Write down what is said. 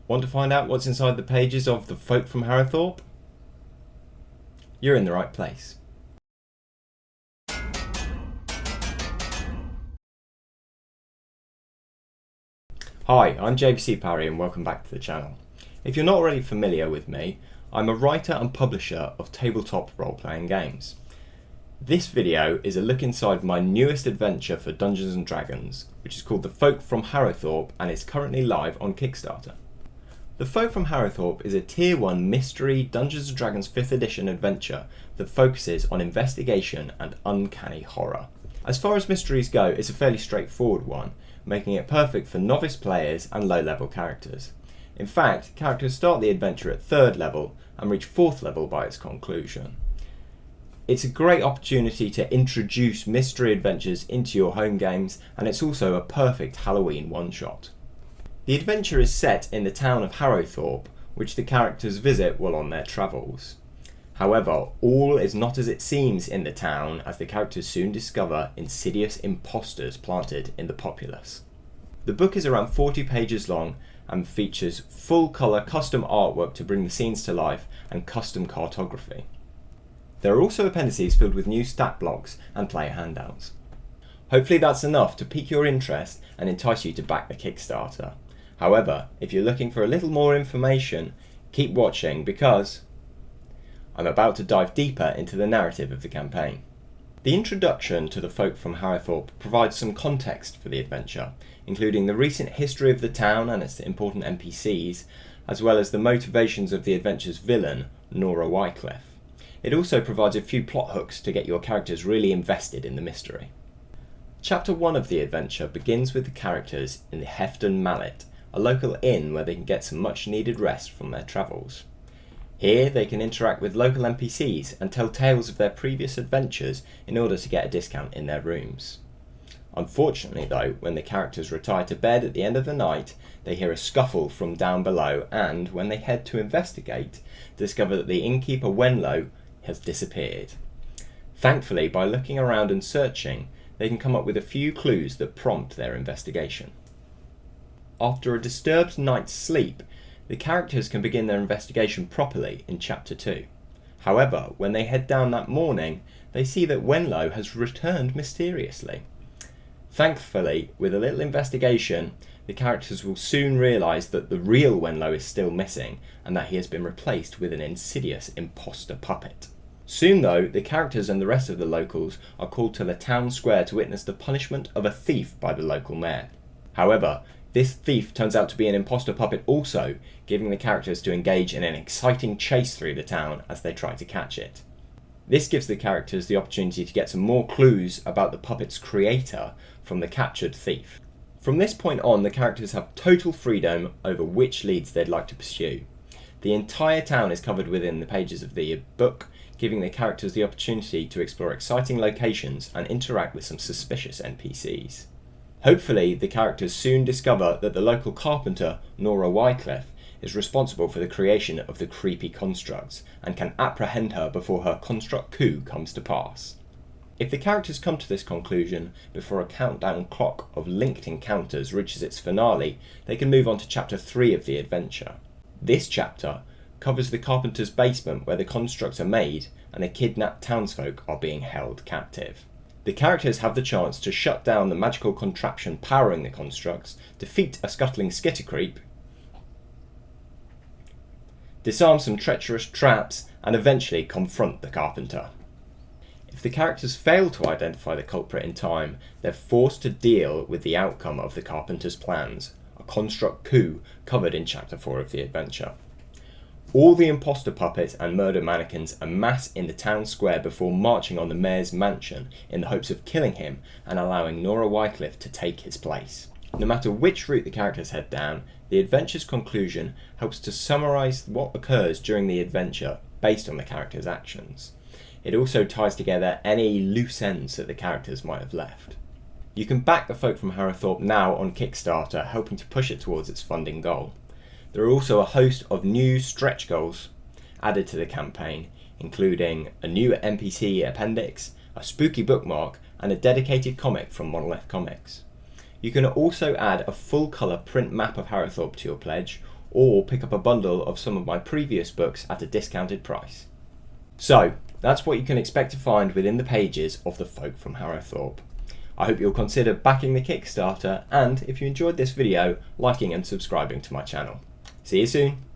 Want to find out what's inside the pages of The Folk from Harrowthorpe? You're in the right place. Hi, I'm JVC Parry and welcome back to the channel. If you're not already familiar with me, I'm a writer and publisher of tabletop role-playing games. This video is a look inside my newest adventure for Dudngeons Dragons, which is called The Folk from Harrowthorpe and is currently live on Kickstarter. The Folk from Harrowthorpe is a Tier 1 mystery Dungeons & Dragons 5th edition adventure that focuses on investigation and uncanny horror. As far as mysteries go, it's a fairly straightforward one, making it perfect for novice players and low-level characters. In fact, characters start the adventure at 3rd level and reach 4th level by its conclusion. It's a great opportunity to introduce mystery adventures into your home games, and it's also a perfect Halloween one-shot. The adventure is set in the town of Harrowthorpe, which the characters visit while on their travels. However, all is not as it seems in the town, as the characters soon discover insidious imposters planted in the populace. The book is around 40 pages long and features full-colour custom artwork to bring the scenes to life and custom cartography. There are also appendices filled with new stat blocks and player handouts. Hopefully that's enough to pique your interest and entice you to back the Kickstarter. However, if you're looking for a little more information, keep watching because I'm about to dive deeper into the narrative of the campaign. The introduction to the Folk from Harrowthorpe provides some context for the adventure, including the recent history of the town and its important NPCs, as well as the motivations of the adventure's villain, Nora Wycliffe. It also provides a few plot hooks to get your characters really invested in the mystery. Chapter 1 of the adventure begins with the characters in the Hefton Mallet, a local inn where they can get some much needed rest from their travels. Here they can interact with local NPCs and tell tales of their previous adventures in order to get a discount in their rooms. Unfortunately though, when the characters retire to bed at the end of the night, they hear a scuffle from down below and, when they head to investigate, discover that the innkeeper Wenlow has disappeared. Thankfully, by looking around and searching, they can come up with a few clues that prompt their investigation. After a disturbed night's sleep, the characters can begin their investigation properly in Chapter 2. However, when they head down that morning, they see that Wenlow has returned mysteriously. Thankfully, with a little investigation, the characters will soon realise that the real Wenlow is still missing and that he has been replaced with an insidious imposter puppet. Soon though, the characters and the rest of the locals are called to the town square to witness the punishment of a thief by the local mayor. However, this thief turns out to be an imposter puppet also, giving the characters to engage in an exciting chase through the town as they try to catch it. This gives the characters the opportunity to get some more clues about the puppet's creator from the captured thief. From this point on, the characters have total freedom over which leads they'd like to pursue. The entire town is covered within the pages of the book, giving the characters the opportunity to explore exciting locations and interact with some suspicious NPCs. Hopefully, the characters soon discover that the local carpenter, Nora Wycliffe, is responsible for the creation of the creepy constructs and can apprehend her before her construct coup comes to pass. If the characters come to this conclusion before a countdown clock of linked encounters reaches its finale, they can move on to Chapter 3 of the adventure. This chapter covers the carpenter's basement where the constructs are made and the kidnapped townsfolk are being held captive. The characters have the chance to shut down the magical contraption powering the constructs, defeat a scuttling skittercreep, disarm some treacherous traps, and eventually confront the carpenter. If the characters fail to identify the culprit in time, they're forced to deal with the outcome of the carpenter's plans, a construct coup covered in Chapter 4 of the adventure. All the imposter puppets and murder mannequins amass in the town square before marching on the mayor's mansion in the hopes of killing him and allowing Nora Wycliffe to take his place. No matter which route the characters head down, the adventure's conclusion helps to summarise what occurs during the adventure based on the characters' actions. It also ties together any loose ends that the characters might have left. You can back the Folk from Harrowthorpe now on Kickstarter, helping to push it towards its funding goal. There are also a host of new stretch goals added to the campaign, including a new NPC appendix, a spooky bookmark, and a dedicated comic from Monolith Comics. You can also add a full-colour print map of Harrowthorpe to your pledge, or pick up a bundle of some of my previous books at a discounted price. So, that's what you can expect to find within the pages of The Folk from Harrowthorpe. I hope you'll consider backing the Kickstarter and, if you enjoyed this video, liking and subscribing to my channel. See you soon!